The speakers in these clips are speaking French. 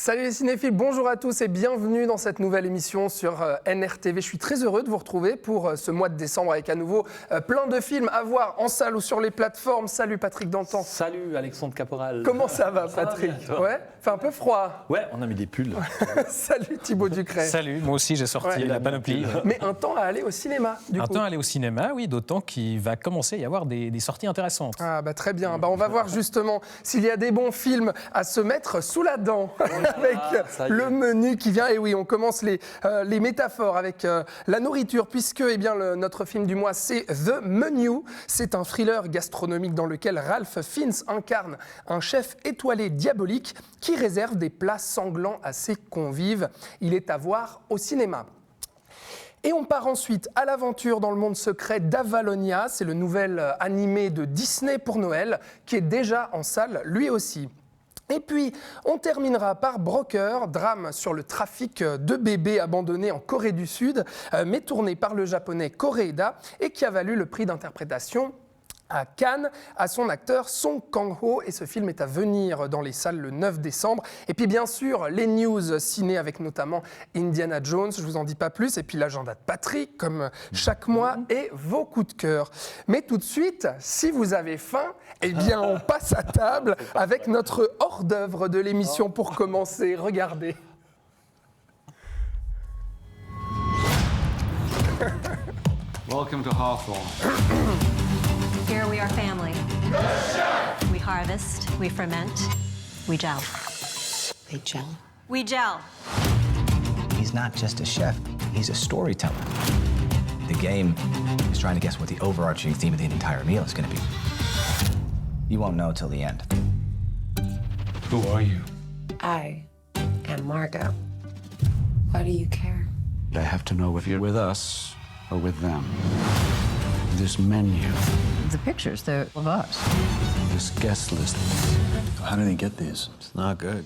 Salut les cinéphiles, bonjour à tous et bienvenue dans cette nouvelle émission sur NRTV. Je suis très heureux de vous retrouver pour ce mois de décembre avec à nouveau plein de films à voir en salle ou sur les plateformes. Salut Patrick Dantan. Salut Alexandre Caporal. Comment ça va Patrick? Ouais, fait un peu froid. Ouais, on a mis des pulls. Salut Thibaut Ducret. Salut, moi aussi j'ai sorti la panoplie. Mais un temps à aller au cinéma du coup. Un temps à aller au cinéma, oui, d'autant qu'il va commencer à y avoir des sorties intéressantes. Ah bah très bien, on va voir justement s'il y a des bons films à se mettre sous la dent. Avec le menu qui vient. Et oui, on commence les métaphores avec la nourriture, puisque notre film du mois, c'est The Menu. C'est un thriller gastronomique dans lequel Ralph Fiennes incarne un chef étoilé diabolique qui réserve des plats sanglants à ses convives. Il est à voir au cinéma. Et on part ensuite à l'aventure dans le monde secret d'Avalonia. C'est le nouvel animé de Disney pour Noël, qui est déjà en salle lui aussi. Et puis, on terminera par Broker, drame sur le trafic de bébés abandonnés en Corée du Sud, mais tourné par le japonais Koreeda et qui a valu le prix d'interprétation à Cannes, à son acteur Song Kang-ho. Et ce film est à venir dans les salles le 9 décembre. Et puis bien sûr, les news ciné avec notamment Indiana Jones, je vous en dis pas plus. Et puis l'agenda de Patrick, comme chaque mois, et vos coups de cœur. Mais tout de suite, si vous avez faim, eh bien on passe à table avec notre hors-d'œuvre de l'émission pour commencer. Regardez. Welcome to Hawthorne. Here we are family. We harvest, we ferment, we gel. They gel. We gel. He's not just a chef, he's a storyteller. The game is trying to guess what the overarching theme of the entire meal is going to be. You won't know till the end. Who are you? I am Margot. Why do you care? I have to know if you're with us or with them. This menu, The pictures, they're of us. this guest list. How do they get these? It's not good.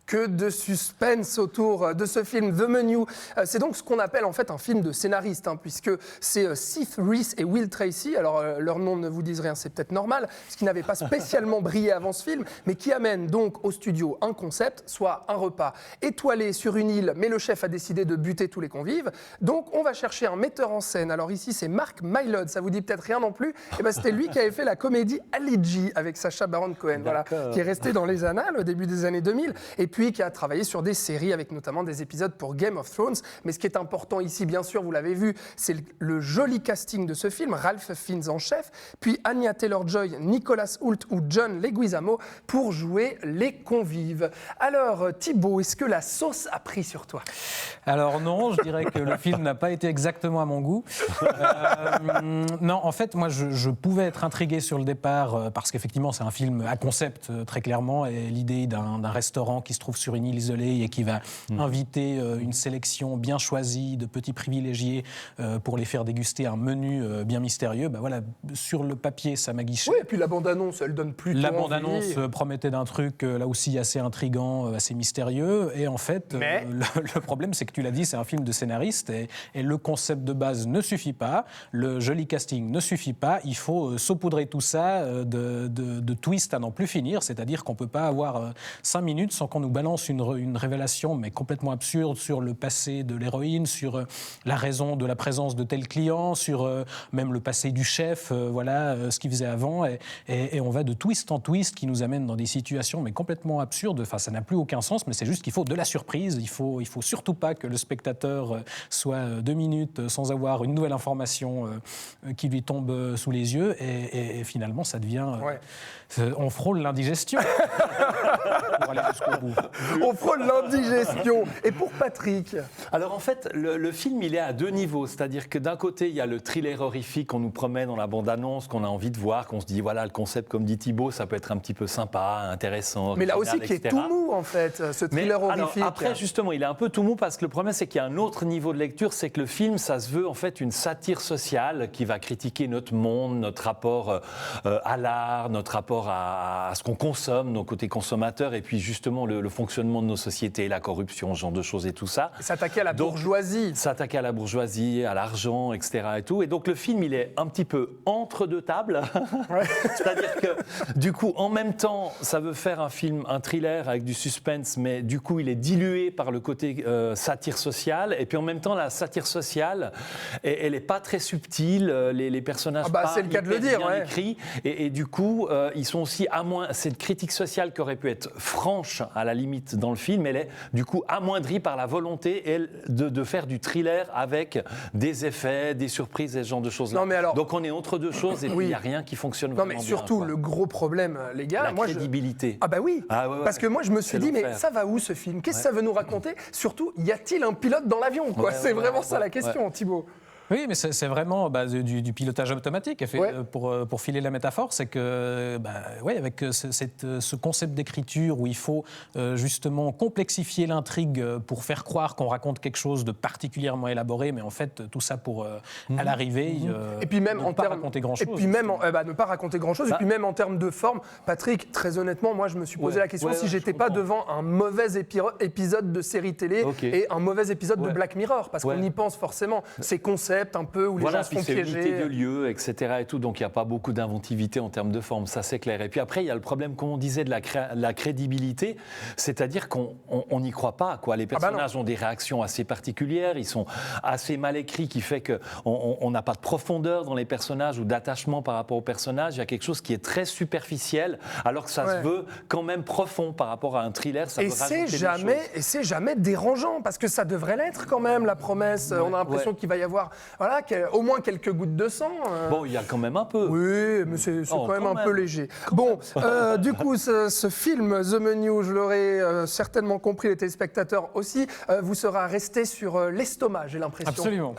Que de suspense autour de ce film The Menu. C'est donc ce qu'on appelle en fait un film de scénariste, puisque c'est Seth Reese et Will Tracy. Alors leurs noms ne vous disent rien, c'est peut-être normal, parce qu'ils n'avaient pas spécialement brillé avant ce film, mais qui amènent donc au studio un concept, soit un repas étoilé sur une île, mais le chef a décidé de buter tous les convives. Donc on va chercher un metteur en scène. Alors ici c'est Mark Mylod, ça vous dit peut-être rien non plus. Et ben c'était lui qui avait fait la comédie Ali G avec Sacha Baron Cohen, voilà, qui est resté dans les annales au début des années 2000. Et puis qui a travaillé sur des séries avec notamment des épisodes pour Game of Thrones. Mais ce qui est important ici, bien sûr, vous l'avez vu, c'est le joli casting de ce film. Ralph Fiennes en chef, puis Anya Taylor-Joy, Nicolas Hoult ou John Leguizamo pour jouer les convives. Alors Thibaut, est-ce que la sauce a pris sur toi? Alors non, je dirais que le film n'a pas été exactement à mon goût. Non, en fait, moi, je pouvais être intrigué sur le départ parce qu'effectivement, c'est un film à concept, très clairement, et l'idée d'un restaurant qui se trouve sur une île isolée et qui va inviter une sélection bien choisie de petits privilégiés pour les faire déguster un menu bien mystérieux. Ben voilà, sur le papier, ça m'a guiché. Oui, et puis la bande-annonce, elle donne plutôt La envie. bande-annonce promettait d'un truc là aussi assez intriguant, assez mystérieux. Et en fait, le problème, c'est que tu l'as dit, c'est un film de scénariste et le concept de base ne suffit pas. Le joli casting ne suffit pas. Il faut saupoudrer tout ça de twists à n'en plus finir. C'est-à-dire qu'on ne peut pas avoir 5 minutes sans qu'on nous balance une révélation, mais complètement absurde, sur le passé de l'héroïne, sur la raison de la présence de tel client, sur même le passé du chef, voilà, ce qu'il faisait avant. Et on va de twist en twist qui nous amène dans des situations mais complètement absurdes. Enfin, ça n'a plus aucun sens, mais c'est juste qu'il faut de la surprise. Il faut surtout pas que le spectateur soit 2 minutes sans avoir une nouvelle information qui lui tombe sous les yeux. Et finalement, ça devient... on frôle l'indigestion. Pour aller jusqu'au bout. On frôle l'indigestion. Et pour Patrick? Alors en fait, le film, il est à 2 niveaux. C'est-à-dire que d'un côté, il y a le thriller horrifique qu'on nous promet dans la bande-annonce, qu'on a envie de voir, qu'on se dit, voilà, le concept, comme dit Thibaut, ça peut être un petit peu sympa, intéressant. Mais là original, aussi, qui etc. est tout mou, en fait, ce thriller horrifique. Alors, après, justement, il est un peu tout mou parce que le problème, c'est qu'il y a un autre niveau de lecture, c'est que le film, ça se veut en fait une satire sociale qui va critiquer notre monde, notre rapport à l'art, notre rapport à ce qu'on consomme, nos côtés consommateurs, et puis justement le fonctionnement de nos sociétés, la corruption, ce genre de choses et tout ça. S'attaquer à la bourgeoisie. S'attaquer à la bourgeoisie, à l'argent, etc. Et tout. Et donc le film, il est un petit peu entre deux tables. Ouais. C'est-à-dire que du coup, en même temps, ça veut faire un thriller avec du suspense, mais du coup, il est dilué par le côté satire sociale. Et puis en même temps, la satire sociale, elle n'est pas très subtile. Les personnages pas c'est le cas de le dire, bien écrits. Et du coup, ils sont aussi cette critique sociale qui aurait pu être franche à la limite dans le film, elle est du coup amoindrie par la volonté de faire du thriller avec des effets, des surprises et ce genre de choses-là. Donc on est entre deux choses et puis il n'y a rien qui fonctionne vraiment bien. Non mais surtout, le gros problème, les gars... La crédibilité. Ah bah oui, parce que moi je me suis dit, mais ça va où ce film? Qu'est-ce que ça veut nous raconter? Surtout, y a-t-il un pilote dans l'avion? C'est vraiment ça la question, Thibaut. Oui, mais c'est vraiment du pilotage automatique. Pour filer la métaphore, c'est que, avec ce concept d'écriture où il faut justement complexifier l'intrigue pour faire croire qu'on raconte quelque chose de particulièrement élaboré, mais en fait, tout ça pour, à l'arrivée, et puis même ne pas raconter grand-chose. Et puis même, ne pas raconter grand-chose. Et puis même en termes de forme, Patrick, très honnêtement, moi, je me suis posé la question si j'étais pas devant un mauvais épisode de série télé et un mauvais épisode de Black Mirror, parce qu'on y pense forcément. Ces concepts un peu où les gens se font piéger. C'est unité de lieu, etc. Et tout, donc il n'y a pas beaucoup d'inventivité en termes de forme, ça c'est clair. Et puis après, il y a le problème, comme on disait, de la crédibilité, c'est-à-dire qu'on n'y croit pas, quoi. Les personnages ont des réactions assez particulières, ils sont assez mal écrits, qui fait qu'on n'a pas de profondeur dans les personnages ou d'attachement par rapport aux personnages. Il y a quelque chose qui est très superficiel, alors que ça se veut quand même profond par rapport à un thriller. Ça et c'est jamais dérangeant, parce que ça devrait l'être quand même, la promesse. On a l'impression qu'il va y avoir au moins quelques gouttes de sang. Bon, il y a quand même un peu. Oui, mais c'est quand même un peu léger. Bon, du coup, ce film, The Menu, je l'aurais certainement compris, les téléspectateurs aussi, vous sera resté sur l'estomac, j'ai l'impression. Absolument.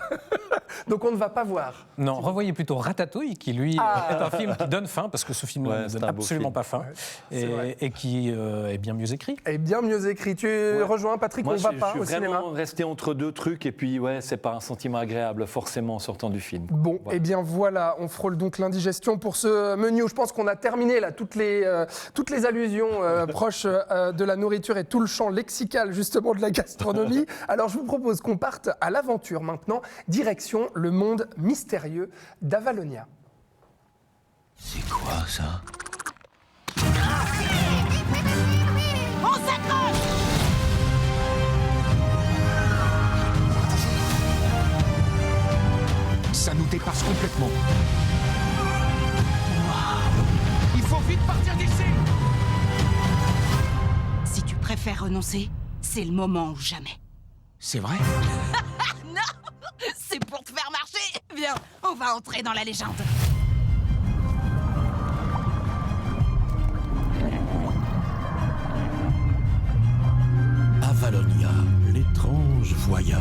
Donc on ne va pas voir. Non, revoyez plutôt Ratatouille, qui lui est un film qui donne faim, parce que ce film ne donne absolument pas faim, et qui est bien mieux écrit. Et bien mieux écrit. Tu rejoins Patrick, on ne va pas au cinéma. Je suis vraiment resté entre deux trucs, et puis c'est pas un sentiment agréable forcément en sortant du film. Bon, et bien voilà, on frôle donc l'indigestion pour ce menu. Je pense qu'on a terminé là toutes les allusions proches de la nourriture et tout le champ lexical justement de la gastronomie. Alors je vous propose qu'on parte à l'aventure maintenant, direction le monde mystérieux d'Avalonia. C'est quoi ça? On s'accroche! Ça nous dépasse complètement. Il faut vite partir d'ici. Si tu préfères renoncer, c'est le moment ou jamais. C'est vrai? Non! C'est pour te faire marcher! Viens, on va entrer dans la légende. Avalonia, l'étrange voyage.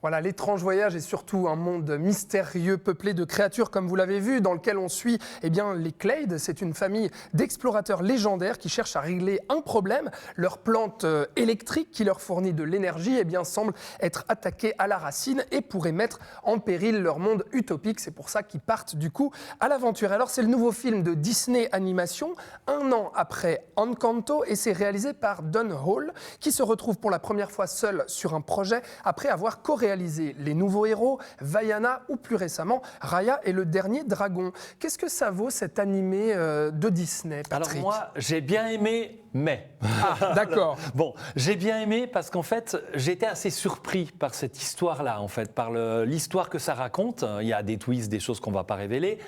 Voilà, l'étrange voyage est surtout un monde mystérieux peuplé de créatures, comme vous l'avez vu, dans lequel on suit les Clades. C'est une famille d'explorateurs légendaires qui cherchent à régler un problème. Leur plante électrique qui leur fournit de l'énergie semble être attaquée à la racine et pourrait mettre en péril leur monde utopique. C'est pour ça qu'ils partent du coup à l'aventure. Alors c'est le nouveau film de Disney Animation, un an après Encanto, et c'est réalisé par Don Hall, qui se retrouve pour la première fois seul sur un projet après avoir co-réalisé les nouveaux héros, Vaiana ou plus récemment Raya et le dernier dragon. Qu'est-ce que ça vaut cet animé de Disney, Patrick? Alors moi, j'ai bien aimé, mais... Ah, d'accord. Bon, j'ai bien aimé parce qu'en fait, j'étais assez surpris par cette histoire-là, en fait, par l'histoire que ça raconte. Il y a des twists, des choses qu'on ne va pas révéler,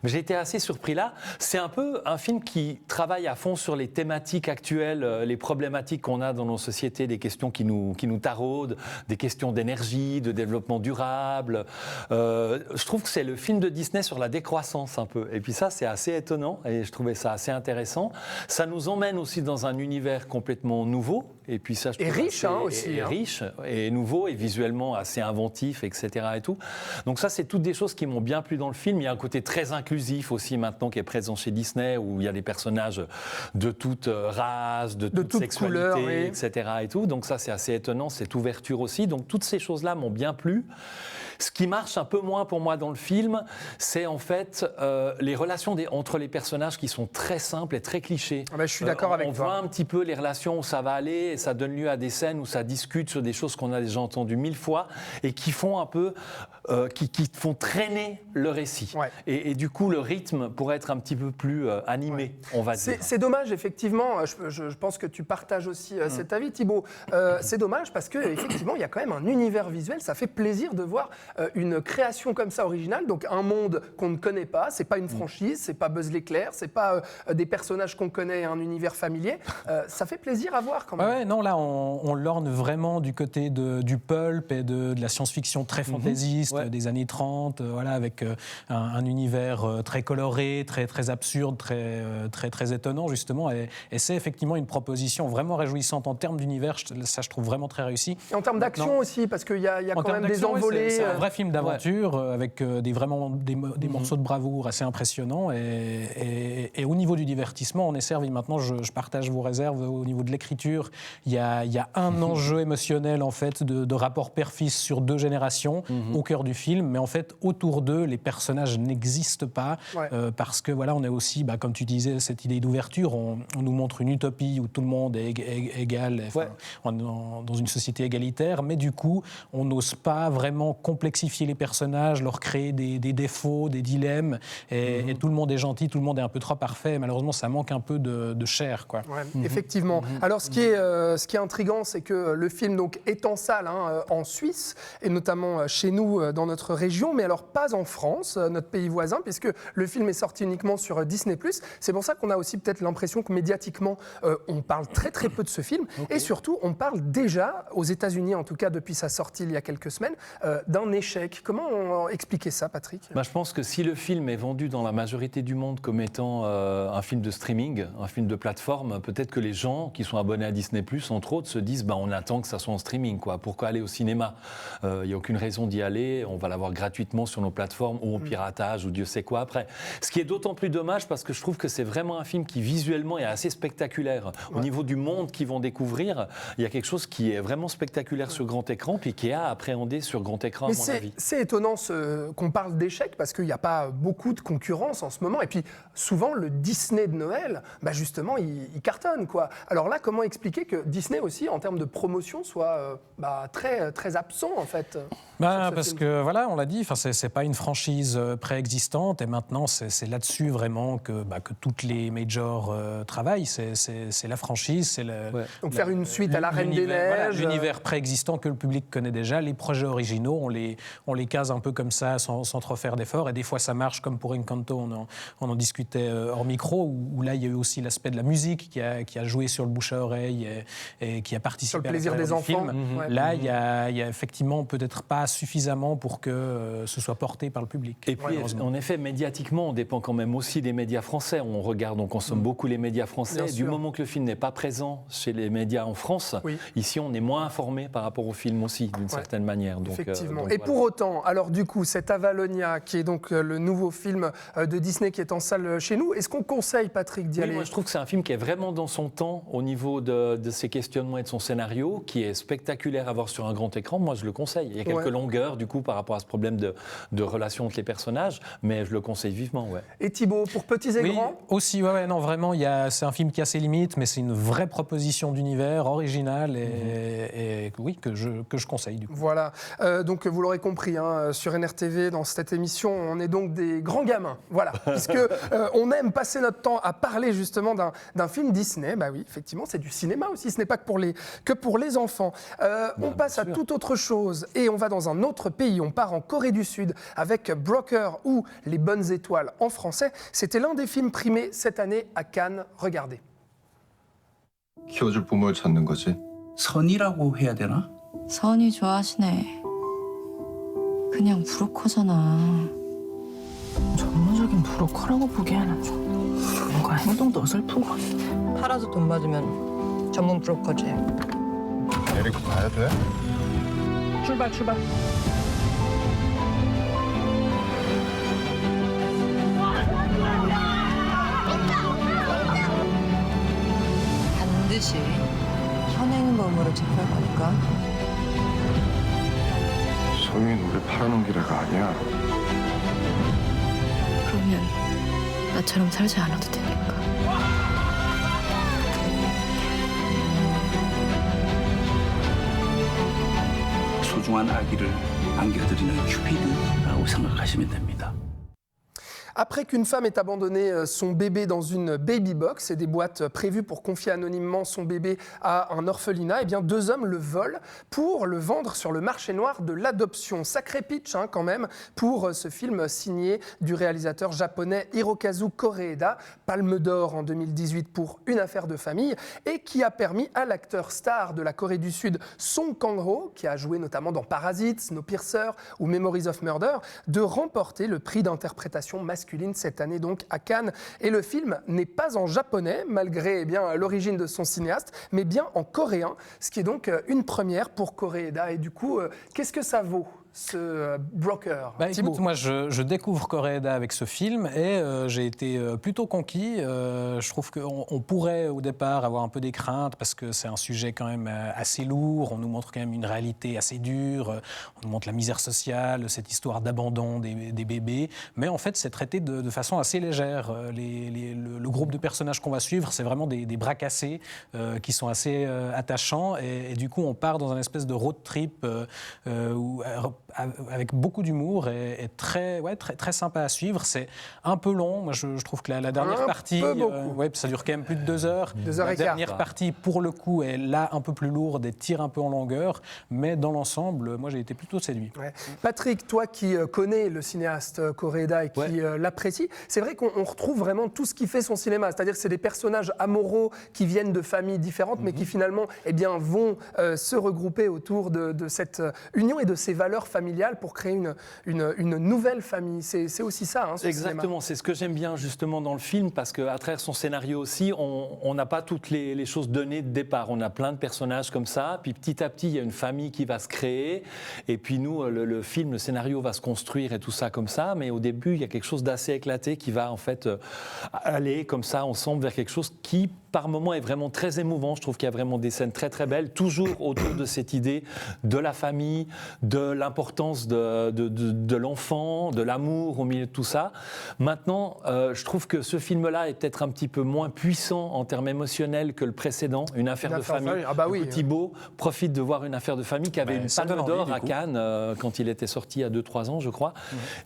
mais j'ai été assez surpris là. C'est un peu un film qui travaille à fond sur les thématiques actuelles, les problématiques qu'on a dans nos sociétés, des questions qui nous taraudent, des questions d'énergie, de développement durable. Je trouve que c'est le film de Disney sur la décroissance un peu. Et puis ça, c'est assez étonnant et je trouvais ça assez intéressant. Ça nous emmène aussi dans un univers complètement nouveau. Et puis ça, je trouve riche aussi. Riche et nouveau et visuellement assez inventif, etc. Et tout. Donc ça, c'est toutes des choses qui m'ont bien plu dans le film. Il y a un côté très inclusif aussi maintenant qui est présent chez Disney, où il y a des personnages de toute race, de toute sexualité, couleur, oui. etc. Et tout. Donc ça, c'est assez étonnant, cette ouverture aussi. Donc toutes ces choses-là m'ont bien plu. Ce qui marche un peu moins pour moi dans le film, c'est en fait les relations entre les personnages qui sont très simples et très clichés. Je suis d'accord avec toi. On voit un petit peu les relations où ça va aller et ça donne lieu à des scènes où ça discute sur des choses qu'on a déjà entendues 1000 fois et qui font un peu, qui font traîner le récit. Ouais. Et du coup, le rythme pourrait être un petit peu plus animé, on va dire. C'est dommage, effectivement. Je pense que tu partages aussi cet avis, Thibaut. C'est dommage parce qu'effectivement, il y a quand même un univers visuel. Ça fait plaisir de voir une création comme ça originale. Donc, un monde qu'on ne connaît pas. C'est pas une franchise, c'est pas Buzz l'éclair, c'est pas des personnages qu'on connaît et un univers familier. Ça fait plaisir à voir quand même. Ouais, non, là, on lorne vraiment du côté du pulp et de la science-fiction très fantaisiste des années 30, voilà, avec un univers très coloré, très absurde, très étonnant, justement. Et c'est effectivement une proposition vraiment réjouissante en termes d'univers. Ça, je trouve vraiment très réussi. Et en termes d'action aussi, parce qu'il y a quand même des envolées. C'est un vrai film d'aventure avec des morceaux de bravoure assez impressionnants. Et au niveau du divertissement, on est servi. Maintenant, je partage vos réserves au niveau de l'écriture. Il y a un enjeu émotionnel, en fait, de rapport père-fils sur 2 générations au cœur du film. Mais en fait, autour d'eux, les personnages n'existent pas parce que, voilà, on a aussi, comme tu disais, cette idée d'ouverture. On nous montre une utopie où tout le monde est égal, dans une société égalitaire. Mais du coup, on n'ose pas vraiment complexifier les personnages, leur créer des défauts, des dilemmes. Et tout le monde est gentil, tout le monde est un peu trop parfait. Malheureusement, ça manque un peu de chair, quoi. Effectivement. Alors, ce qui est intriguant, c'est que le film donc, est en salle en Suisse, et notamment chez nous, dans notre région, mais alors pas en France, notre pays voisin, puisque le film est sorti uniquement sur Disney+. C'est pour ça qu'on a aussi peut-être l'impression que médiatiquement, on parle très très peu de ce film, et surtout, on parle déjà, aux États-Unis en tout cas depuis sa sortie il y a quelques semaines, d'un échec. Comment expliquer ça, Patrick ? Je pense que si le film est vendu dans la majorité du monde comme étant un film de streaming, un film de plateforme, peut-être que les gens qui sont abonnés à Disney+, entre autres, se disent on attend que ça soit en streaming, quoi. Pourquoi aller au cinéma ? Il n'y a aucune raison d'y aller, on va l'avoir gratuitement sur nos plateformes ou en piratage ou Dieu sait quoi après. Ce qui est d'autant plus dommage parce que je trouve que c'est vraiment un film qui visuellement est assez spectaculaire. Au niveau du monde qu'ils vont découvrir, il y a quelque chose qui est vraiment spectaculaire sur grand écran puis qui est à appréhender sur grand écran, à mon avis. C'est étonnant qu'on parle d'échec parce qu'il n'y a pas beaucoup de concurrence en ce moment. Et puis souvent, le Disney de Noël, justement, il cartonne, quoi. Alors là, comment expliquer que Disney aussi, en termes de promotion, soit très, très absent, en fait parce que, voilà, on l'a dit, c'est pas une franchise préexistante et maintenant, c'est là-dessus vraiment que toutes les majors travaillent. C'est la franchise, Donc faire une suite à La Reine des Neiges. Voilà, l'univers préexistant que le public connaît déjà, les projets originaux, on les case un peu comme ça, sans trop faire d'efforts. Et des fois, ça marche, comme pour Encanto, on en discutait hors micro, où là, il y a eu aussi l'aspect de la musique qui a joué sur le bouche à oreille et qui a participé sur le plaisir des enfants. Là, il y a effectivement peut-être pas suffisamment pour que ce soit porté par le public. Et puis, en effet, médiatiquement, on dépend quand même aussi des médias français. On consomme beaucoup les médias français. Du moment que le film n'est pas présent chez les médias en France, ici, on est moins informé par rapport au film aussi, d'une certaine manière. Donc, effectivement. Et pour autant, alors du coup, cet Avalonia, qui est donc le nouveau film de Disney qui est en salle chez nous, est-ce qu'on conseille, Patrick, d'y aller ? Moi, je trouve que c'est un film qui est vraiment dans son temps au niveau de ses questionnements et de son scénario, qui est spectaculaire à voir sur un grand écran. Moi, je le conseille. Il y a quelques longueurs, du coup, par rapport à ce problème de relation entre les personnages, mais je le conseille vivement, Et Thibaut, pour petits et grands ? Aussi, non, vraiment, c'est un film qui a ses limites, mais c'est une vraie proposition d'univers, originale, et que je conseille, du coup. Voilà, donc vous l'aurez compris, sur NRTV, dans cette émission, on est donc des grands gamins, voilà, puisque on aime passer notre temps à parler justement d'un film Disney. Oui, effectivement, c'est du cinéma aussi, ce n'est pas que pour les enfants. On passe à toute autre chose, et on va dans un autre pays, on part en Corée du Sud, avec Broker ou Les Bonnes Étoiles en français. C'était l'un des films primés cette année à Cannes. Regardez. 키워줄 부모를 찾는 거지. 선이라고 해야 되나? 선이 좋아하시네. 그냥 브로커잖아. 전문적인 브로커라고 보기에는 좀 뭔가 행동도 어설픈 것 같아. 팔아서 돈 받으면 전문 브로커지. 에리코 가야 돼? 출발. 반드시 현행범으로 체포할 거니까. 성인 우리 팔아넘기래가 아니야. 그러면 나처럼 살지 않아도 되니까. 소중한 아기를 안겨드리는 큐피드라고 생각하시면 됩니다. Après qu'une femme ait abandonné son bébé dans une baby box et des boîtes prévues pour confier anonymement son bébé à un orphelinat, eh bien 2 hommes le volent pour le vendre sur le marché noir de l'adoption. Sacré pitch quand même pour ce film signé du réalisateur japonais Hirokazu Koreeda, Palme d'Or en 2018 pour Une affaire de famille, et qui a permis à l'acteur star de la Corée du Sud, Song Kang-ho, qui a joué notamment dans Parasite, Snowpiercer ou Memories of Murder, de remporter le prix d'interprétation masculine cette année donc à Cannes. Et le film n'est pas en japonais, malgré l'origine de son cinéaste, mais bien en coréen, ce qui est donc une première pour Koreeda. Et du coup, qu'est-ce que ça vaut ce broker, Thibaut? Écoute, moi je découvre Koreeda avec ce film et j'ai été plutôt conquis. Je trouve qu'on pourrait au départ avoir un peu des craintes parce que c'est un sujet quand même assez lourd. On nous montre quand même une réalité assez dure. On nous montre la misère sociale, cette histoire d'abandon des bébés. Mais en fait, c'est traité de façon assez légère. Le groupe de personnages qu'on va suivre, c'est vraiment des bras cassés qui sont assez attachants. Et du coup, on part dans un espèce de road trip avec beaucoup d'humour et très sympa à suivre. C'est un peu long. Moi, je trouve que la dernière partie, ça dure quand même plus de 2 heures. 2 heures la et quart. dernière partie, pour le coup, est là un peu plus lourde et tire un peu en longueur. Mais dans l'ensemble, moi, j'ai été plutôt séduit. Ouais. Patrick, toi qui connais le cinéaste Koreeda et qui l'apprécie, c'est vrai qu'on retrouve vraiment tout ce qui fait son cinéma. C'est-à-dire que c'est des personnages amoraux qui viennent de familles différentes, mais qui finalement vont se regrouper autour de cette union et de ces valeurs familiales pour créer une nouvelle famille. C'est aussi ça, ce Exactement, cinéma. c'est ce que j'aime bien justement dans le film, parce qu'à travers son scénario aussi, on n'a pas toutes les choses données de départ. On a plein de personnages comme ça, puis petit à petit, il y a une famille qui va se créer, et puis nous, le film, le scénario va se construire et tout ça comme ça, mais au début, il y a quelque chose d'assez éclaté qui va en fait aller comme ça ensemble vers quelque chose qui, par moments, est vraiment très émouvant. Je trouve qu'il y a vraiment des scènes très très belles, toujours autour de cette idée de la famille, de l'importance de l'enfant, de l'amour au milieu de tout ça. Maintenant, je trouve que ce film-là est peut-être un petit peu moins puissant en termes émotionnels que le précédent, Une affaire de famille. Thibaut profite de voir Une affaire de famille qui avait une palme d'or à Cannes quand il était sorti il y a 2-3 ans, je crois.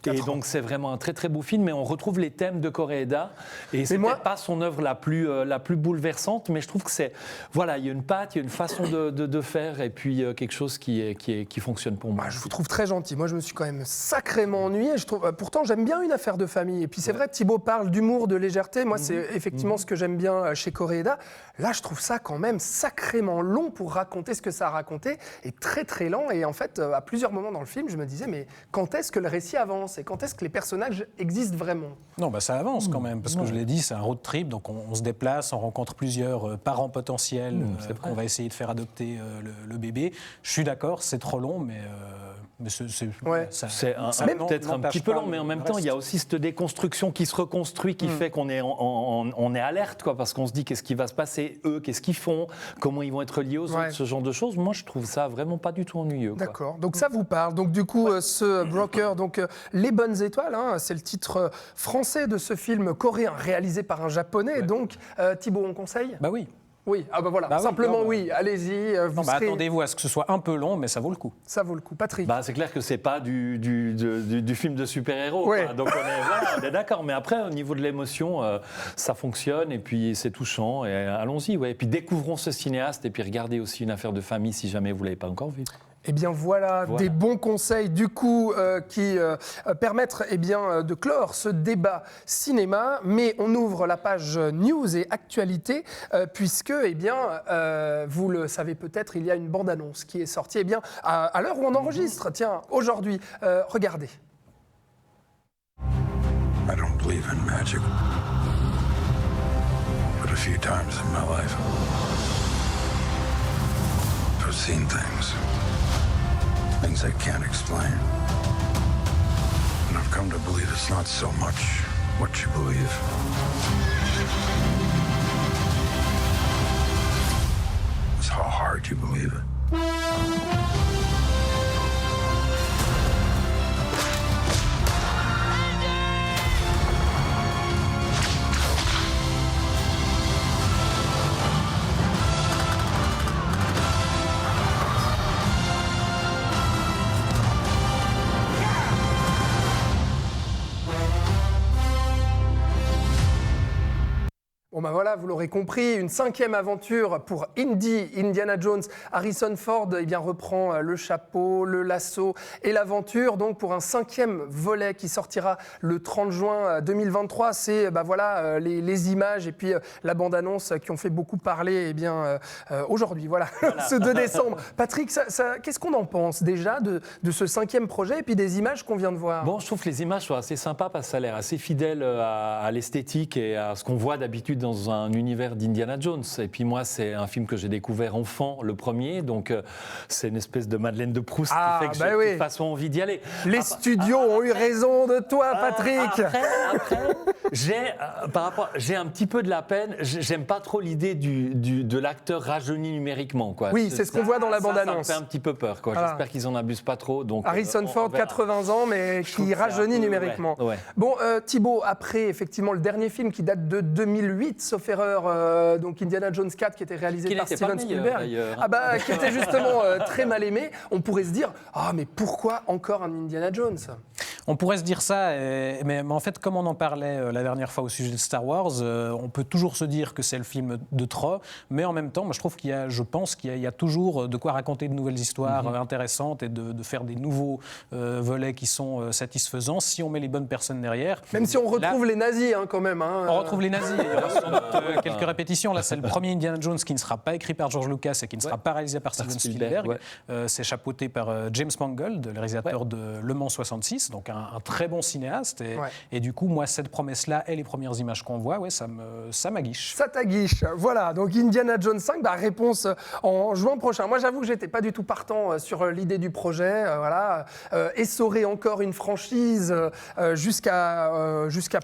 Et donc c'est vraiment un très très beau film, mais on retrouve les thèmes de Koreeda, et c'est peut-être pas son œuvre la plus bouleversante, mais je trouve que il y a une patte, il y a une façon de faire, et puis quelque chose qui fonctionne pour moi. Je vous trouve très gentil. Moi, je me suis quand même sacrément ennuyé. Pourtant, j'aime bien Une affaire de famille. Et puis, c'est vrai, Thibaut parle d'humour, de légèreté. Moi, c'est effectivement ce que j'aime bien chez Koreeda. Là, je trouve ça quand même sacrément long pour raconter ce que ça a raconté, et très, très lent. Et en fait, à plusieurs moments dans le film, je me disais, mais quand est-ce que le récit avance et quand est-ce que les personnages existent vraiment? Non, ça avance quand même, parce que je l'ai dit, c'est un road trip, donc on se déplace, on rencontre plusieurs parents potentiels qu'on va essayer de faire adopter le bébé. Je suis d'accord, c'est trop long, mais c'est peut-être un petit peu long, mais en même temps, il y a aussi cette déconstruction qui se reconstruit, qui fait qu'on est, on est alerte, parce qu'on se dit qu'est-ce qui va se passer, eux, qu'est-ce qu'ils font, comment ils vont être liés aux autres, ce genre de choses. Moi, je trouve ça vraiment pas du tout ennuyeux. D'accord, donc ça vous parle. Donc du coup, ce broker, Les Bonnes Étoiles, c'est le titre français de ce film coréen réalisé par un Japonais. Donc Thibaut, on conseille? Oui. Oui, simplement oui, allez-y. Attendez-vous à ce que ce soit un peu long, mais ça vaut le coup. Ça vaut le coup. Patrick? C'est clair que c'est pas du film de super-héros. Donc on est d'accord, mais après, au niveau de l'émotion, ça fonctionne, et puis c'est touchant, et allons-y. Et puis découvrons ce cinéaste, et puis regardez aussi Une affaire de famille si jamais vous ne l'avez pas encore vu. Eh bien voilà, des bons conseils du coup qui permettent de clore ce débat cinéma, mais on ouvre la page news et actualité puisque vous le savez peut-être, il y a une bande-annonce qui est sortie à l'heure où on enregistre, aujourd'hui, regardez. I don't believe in magic, but a few times in my life I've seen things I can't explain. And I've come to believe it's not so much what you believe. It's how hard you believe it. ben voilà, vous l'aurez compris, une 5e aventure pour Indiana Jones. Harrison Ford reprend le chapeau, le lasso et l'aventure, donc pour un 5e volet qui sortira le 30 juin 2023. C'est les images et puis la bande-annonce qui ont fait beaucoup parler aujourd'hui, voilà. Ce 2 décembre. Patrick, qu'est-ce qu'on en pense déjà de ce 5e projet et puis des images qu'on vient de voir? Bon, je trouve que les images sont assez sympas parce que ça a l'air assez fidèle à l'esthétique et à ce qu'on voit d'habitude dans un univers d'Indiana Jones. Et puis moi, c'est un film que j'ai découvert enfant, le premier, donc c'est une espèce de Madeleine de Proust qui fait que j'ai de toute façon envie d'y aller. Les studios ont eu raison de toi, Patrick. Après, j'ai un petit peu de la peine. J'aime pas trop l'idée de l'acteur rajeuni numériquement, quoi. Oui, c'est ce qu'on voit dans la bande-annonce. Ça me fait un petit peu peur, quoi. J'espère qu'ils en abusent pas trop. Donc, Harrison Ford, 80 ans, mais qui rajeunit numériquement. Ouais. Bon, Thibaut, après effectivement le dernier film qui date de 2008, sauf erreur, donc Indiana Jones 4, qui était réalisé par Steven Spielberg, qui était justement très mal aimé, on pourrait se dire mais pourquoi encore un Indiana Jones? On pourrait se dire ça, mais en fait, comme on en parlait la dernière fois au sujet de Star Wars, on peut toujours se dire que c'est le film de trop, mais en même temps, moi, je pense qu'il y a toujours de quoi raconter de nouvelles histoires intéressantes et de faire des nouveaux volets qui sont satisfaisants si on met les bonnes personnes derrière. Même si on retrouve les nazis, quand même. On retrouve les nazis. Il y aura sans doute quelques répétitions. Là, c'est le premier Indiana Jones qui ne sera pas écrit par George Lucas et qui ne sera pas réalisé par Steven Spielberg. C'est chapeauté par James Mangold, le réalisateur de Le Mans 66, donc un très bon cinéaste. Et du coup, moi, cette promesse-là et les premières images qu'on voit, ça m'aguiche. Ça t'aguiche. Voilà, donc Indiana Jones 5, réponse en juin prochain. Moi, j'avoue que j'étais pas du tout partant sur l'idée du projet. Essorer encore une franchise jusqu'à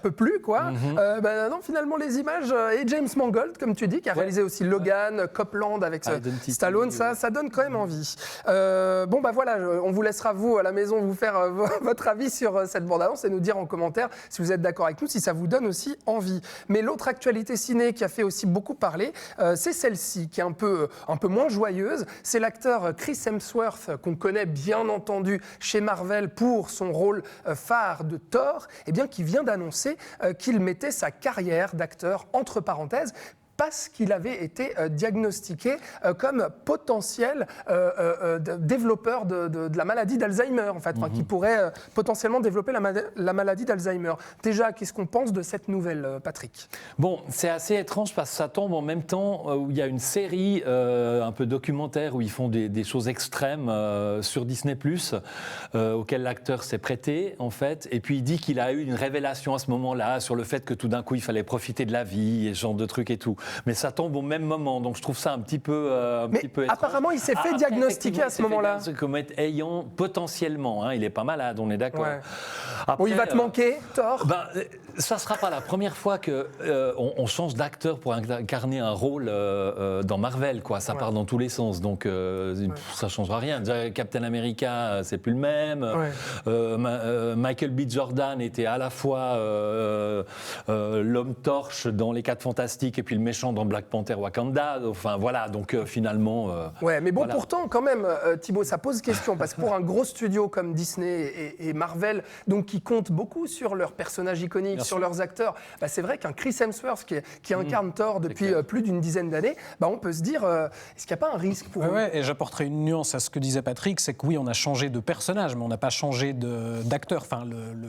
peu plus, quoi. Non, finalement, les images et James Mangold, comme tu dis, qui a réalisé aussi Logan, Copland avec Stallone, ça donne quand même envie. On vous laissera, vous, à la maison, vous faire votre avis sur cette bande-annonce et nous dire en commentaire si vous êtes d'accord avec nous, si ça vous donne aussi envie. Mais l'autre actualité ciné qui a fait aussi beaucoup parler, c'est celle-ci, qui est un peu moins joyeuse. C'est l'acteur Chris Hemsworth, qu'on connaît bien entendu chez Marvel pour son rôle phare de Thor, qui vient d'annoncer qu'il mettait sa carrière d'acteur entre parenthèses, parce qu'il avait été diagnostiqué comme potentiel développeur de la maladie d'Alzheimer, en fait, qui pourrait potentiellement développer la maladie d'Alzheimer. Déjà, qu'est-ce qu'on pense de cette nouvelle, Patrick? Bon, c'est assez étrange parce que ça tombe en même temps où il y a une série un peu documentaire où ils font des choses extrêmes sur Disney+, auquel l'acteur s'est prêté, en fait, et puis il dit qu'il a eu une révélation à ce moment-là sur le fait que tout d'un coup, il fallait profiter de la vie et ce genre de trucs et tout. Mais ça tombe au même moment, donc je trouve ça un petit peu étrange. Apparemment, il s'est fait diagnostiquer à ce moment-là. Comme ayant potentiellement, il n'est pas malade, on est d'accord. Ouais. Après, il va te manquer, Thor? Ça ne sera pas la première fois qu'on change d'acteur pour incarner un rôle dans Marvel, quoi. Ça part dans tous les sens, donc ça ne changera rien. Déjà, Captain America, c'est plus le même. Michael B. Jordan était à la fois l'homme torche dans Les 4 Fantastiques et puis le méchant dans Black Panther Wakanda. Enfin, voilà, donc finalement... mais bon, pourtant, quand même, Thibaut, ça pose question, parce que pour un gros studio comme Disney et Marvel, donc qui comptent beaucoup sur leurs personnages iconiques, sur leurs acteurs, c'est vrai qu'un Chris Hemsworth qui incarne Thor depuis plus d'une dizaine d'années, on peut se dire, est-ce qu'il n'y a pas un risque pour eux? Et j'apporterai une nuance à ce que disait Patrick, c'est que oui, on a changé de personnage, mais on n'a pas changé d'acteur. Enfin,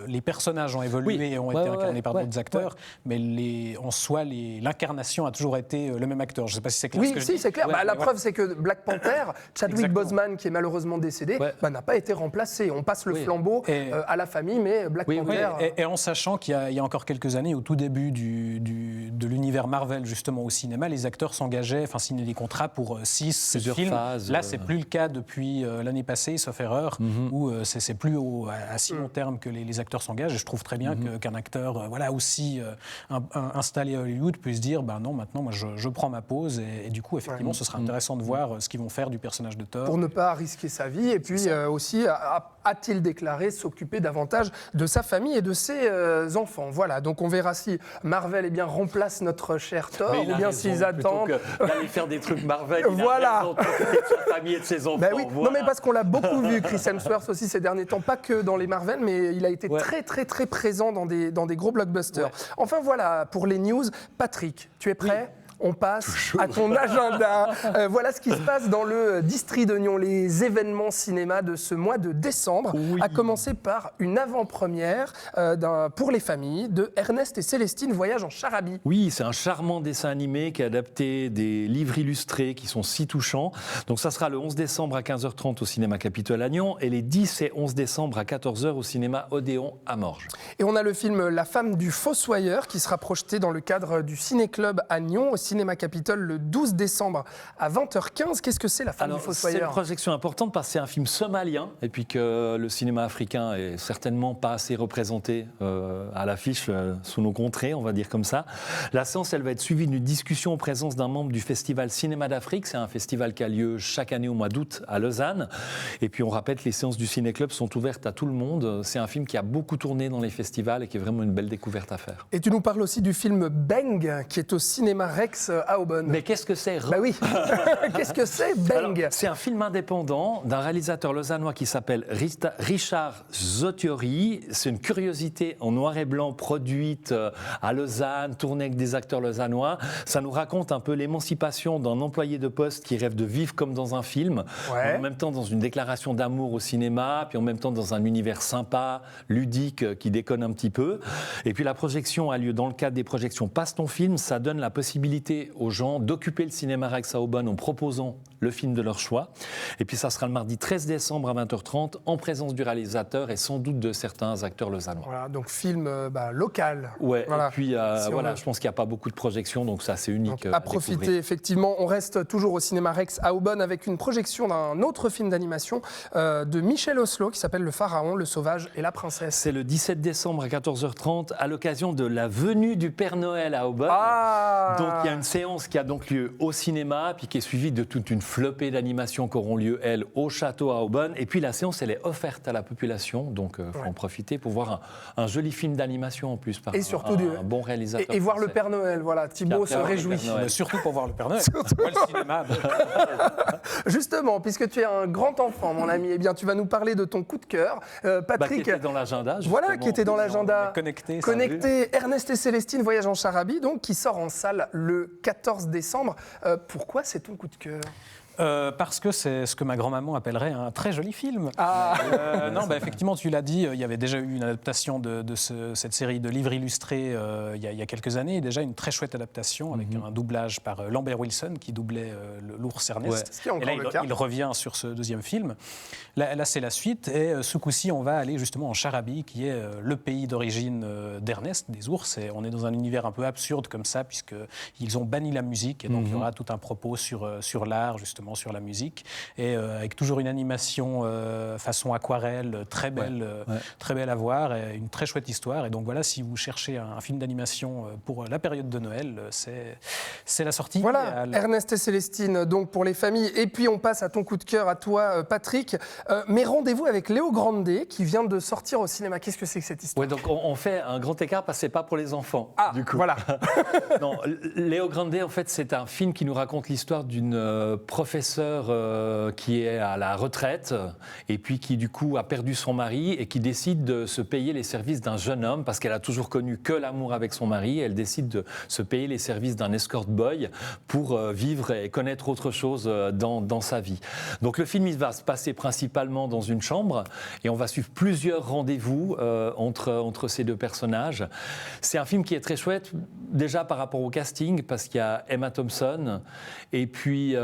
les personnages ont évolué et ont été incarnés par d'autres acteurs, mais en soi, l'incarnation a toujours été le même acteur. Je ne sais pas si c'est clair. Oui, si, c'est clair. La preuve, c'est que Black Panther, Chadwick Boseman, qui est malheureusement décédé, n'a pas été remplacé. On passe le flambeau à la famille, mais Black Panther... Et en sachant qu'il y a encore quelques années, au tout début de l'univers Marvel, justement, au cinéma, les acteurs s'engageaient, signaient des contrats pour 6, 7 films. Là, c'est plus le cas depuis l'année passée, sauf erreur, où c'est plus à si long terme que les acteurs s'engagent. Et je trouve très bien qu'un acteur aussi installé à Hollywood puisse dire, non, maintenant, moi je prends ma pause et du coup effectivement ce sera intéressant de voir ce qu'ils vont faire du personnage de Thor. Pour ne pas risquer sa vie et puis aussi a-t-il déclaré s'occuper davantage de sa famille et de ses enfants. Voilà, donc on verra si Marvel remplace notre cher Thor ou bien s'ils attendent. D'aller faire des trucs Marvel, voilà. De sa famille et de ses enfants. Ben oui. Voilà. Non mais parce qu'on l'a beaucoup vu, Chris Hemsworth aussi ces derniers temps, pas que dans les Marvel, mais il a été très très très présent dans des gros blockbusters. Ouais. Enfin voilà pour les news. Patrick, tu es prêt ? Oui. On passe à ton agenda. Voilà ce qui se passe dans le District de Nyon, les événements cinéma de ce mois de décembre, à commencer par une avant-première pour les familles de Ernest et Célestine Voyage en Charabie. Oui, c'est un charmant dessin animé qui a adapté des livres illustrés qui sont si touchants. Donc ça sera le 11 décembre à 15h30 au cinéma Capitole à Nyon et les 10 et 11 décembre à 14h au cinéma Odéon à Morges. Et on a le film La femme du Fossoyeur qui sera projeté dans le cadre du Ciné-Club à Nyon, au cinéma Capitole le 12 décembre à 20h15. Qu'est-ce que c'est La femme du Fossoyeur ? C'est une projection importante parce que c'est un film somalien et puis que le cinéma africain est certainement pas assez représenté à l'affiche sous nos contrées, on va dire comme ça. La séance, elle va être suivie d'une discussion en présence d'un membre du Festival Cinéma d'Afrique. C'est un festival qui a lieu chaque année au mois d'août à Lausanne. Et puis on rappelle que les séances du Ciné-Club sont ouvertes à tout le monde. C'est un film qui a beaucoup tourné dans les festivals et qui est vraiment une belle découverte à faire. Et tu nous parles aussi du film Bang qui est au cinéma Rex à Aubonne. Mais qu'est-ce que c'est ? Bah oui. Qu'est-ce que c'est Bang ? Alors, c'est un film indépendant d'un réalisateur lausannois qui s'appelle Richard Zottiori. C'est une curiosité en noir et blanc produite à Lausanne, tournée avec des acteurs lausannois. Ça nous raconte un peu l'émancipation d'un employé de poste qui rêve de vivre comme dans un film, en même temps dans une déclaration d'amour au cinéma, puis en même temps dans un univers sympa, ludique, qui déconne un petit peu. Et puis la projection a lieu dans le cadre des projections Passe ton film. Ça donne la possibilité aux gens d'occuper le cinéma Rex à Aubonne en proposant le film de leur choix. Et puis ça sera le mardi 13 décembre à 20h30 en présence du réalisateur et sans doute de certains acteurs lausannois. Voilà, donc film local. Ouais, voilà. Et puis je pense qu'il n'y a pas beaucoup de projections, donc ça c'est unique. Donc, à profiter, effectivement. On reste toujours au cinéma Rex à Aubonne avec une projection d'un autre film d'animation de Michel Oslo qui s'appelle Le Pharaon, le Sauvage et la Princesse. C'est le 17 décembre à 14h30 à l'occasion de la venue du Père Noël à Aubonne. Donc il y a une séance qui a donc lieu au cinéma, puis qui est suivie de toute une flopée d'animations qui auront lieu, elles, au château à Aubonne. Et puis la séance, elle est offerte à la population, donc il faut en profiter pour voir un joli film d'animation en plus, par et surtout un bon réalisateur. Et voir le Père Noël, voilà, Thibaut se réjouit. Surtout pour voir le Père Noël, c'est pas le cinéma. Justement, puisque tu es un grand enfant, mon ami, eh bien, tu vas nous parler de ton coup de cœur. Patrick, qui était dans l'agenda, voilà, qui était dans l'agenda. Connecté. Ernest et Célestine Voyage en Charabie, donc, qui sort en salle le 14 décembre. Pourquoi c'est ton coup de cœur ? Parce que c'est ce que ma grand-maman appellerait un très joli film. Non, effectivement, tu l'as dit, il y avait déjà eu une adaptation de cette série de livres illustrés il y a quelques années, et déjà une très chouette adaptation avec un doublage par Lambert Wilson qui doublait l'ours Ernest. Ouais. Et là, il revient sur ce deuxième film. Là, c'est la suite, et ce coup-ci, on va aller justement en Charabie, qui est le pays d'origine d'Ernest, des ours, et on est dans un univers un peu absurde comme ça, puisqu'ils ont banni la musique, et donc il y aura tout un propos sur l'art, justement, sur la musique, et avec toujours une animation façon aquarelle, très belle à voir, et une très chouette histoire. Et donc voilà, si vous cherchez un film d'animation pour la période de Noël, c'est la sortie. Voilà, Ernest et Célestine, donc pour les familles. Et puis on passe à ton coup de cœur, à toi, Patrick. Mais rendez-vous avec Léo Grande, qui vient de sortir au cinéma. Qu'est-ce que c'est que cette histoire ? Ouais, donc on fait un grand écart parce que c'est pas pour les enfants. Du coup. Voilà. Non, Léo Grande, en fait, c'est un film qui nous raconte l'histoire d'une professeure qui est à la retraite et puis qui, du coup, a perdu son mari et qui décide de se payer les services d'un jeune homme parce qu'elle a toujours connu que l'amour avec son mari. Elle décide de se payer les services d'un escort boy pour vivre et connaître autre chose dans sa vie. Donc le film, il va se passer principalement dans une chambre et on va suivre plusieurs rendez-vous entre ces deux personnages. C'est un film qui est très chouette, déjà par rapport au casting, parce qu'il y a Emma Thompson et puis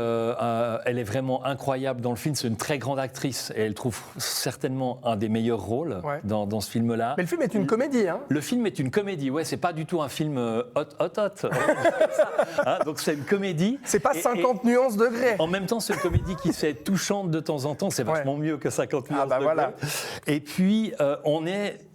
Elle est vraiment incroyable dans le film. C'est une très grande actrice et elle trouve certainement un des meilleurs rôles dans ce film-là. Mais le film est une comédie, hein? Le film est une comédie, ouais. C'est pas du tout un film hot. Hein, donc c'est une comédie. C'est pas 50 nuances degrés. En même temps, c'est une comédie qui s'est touchante de temps en temps. C'est vachement mieux que 50 nuances degrés. Voilà. Et puis,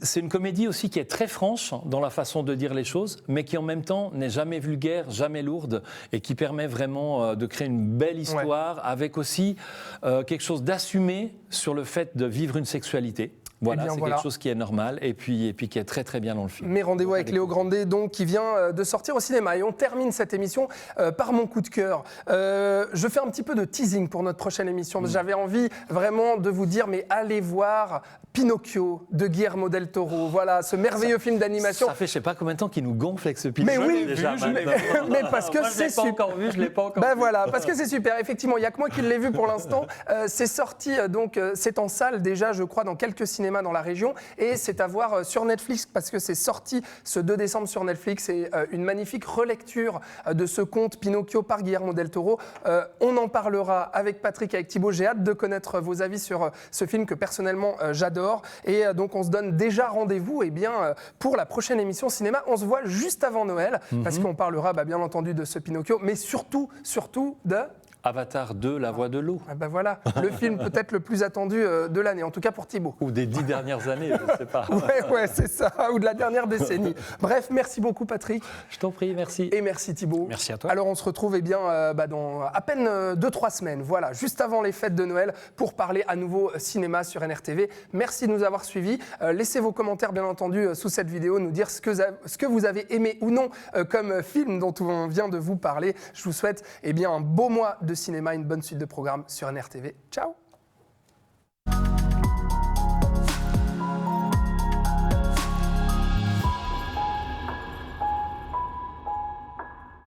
c'est une comédie aussi qui est très franche dans la façon de dire les choses, mais qui en même temps n'est jamais vulgaire, jamais lourde, et qui permet vraiment de créer une belle histoire avec aussi quelque chose d'assumé sur le fait de vivre une sexualité. Voilà, c'est quelque chose qui est normal et puis qui est très très bien dans le film. Mais rendez-vous avec Léo Grandet, donc, qui vient de sortir au cinéma. Et on termine cette émission par mon coup de cœur. Je fais un petit peu de teasing pour notre prochaine émission. J'avais envie vraiment de vous dire, mais allez voir Pinocchio de Guillermo del Toro. Voilà, ce merveilleux film d'animation. Ça fait je sais pas combien de temps qu'il nous gonfle avec ce Pinocchio. Mais oui, déjà, mais parce que c'est super. Je l'ai pas encore vu, je l'ai pas encore vu. Voilà, parce que c'est super. Effectivement, il n'y a que moi qui l'ai vu pour l'instant. C'est sorti, donc c'est en salle déjà, je crois, dans quelques cinémas dans la région, et c'est à voir sur Netflix parce que c'est sorti ce 2 décembre sur Netflix. C'est une magnifique relecture de ce conte Pinocchio par Guillermo del Toro. On en parlera avec Patrick, avec Thibaut. J'ai hâte de connaître vos avis sur ce film que personnellement j'adore. Et donc on se donne déjà rendez-vous pour la prochaine émission cinéma. On se voit juste avant Noël parce qu'on parlera bien entendu de ce Pinocchio, mais surtout de... Avatar 2, La Voix de l'eau. Voilà, le film peut-être le plus attendu de l'année, en tout cas pour Thibaut. Ou des 10 dernières années, je ne sais pas. Ouais, c'est ça, ou de la dernière décennie. Bref, merci beaucoup Patrick. Je t'en prie, merci. Et merci Thibaut. Merci à toi. Alors on se retrouve dans à peine 2-3 semaines, voilà, juste avant les fêtes de Noël, pour parler à nouveau cinéma sur NRTV. Merci de nous avoir suivis. Laissez vos commentaires bien entendu sous cette vidéo, nous dire ce que vous avez aimé ou non comme film dont on vient de vous parler. Je vous souhaite un beau mois de cinéma, une bonne suite de programmes sur NRTV. Ciao!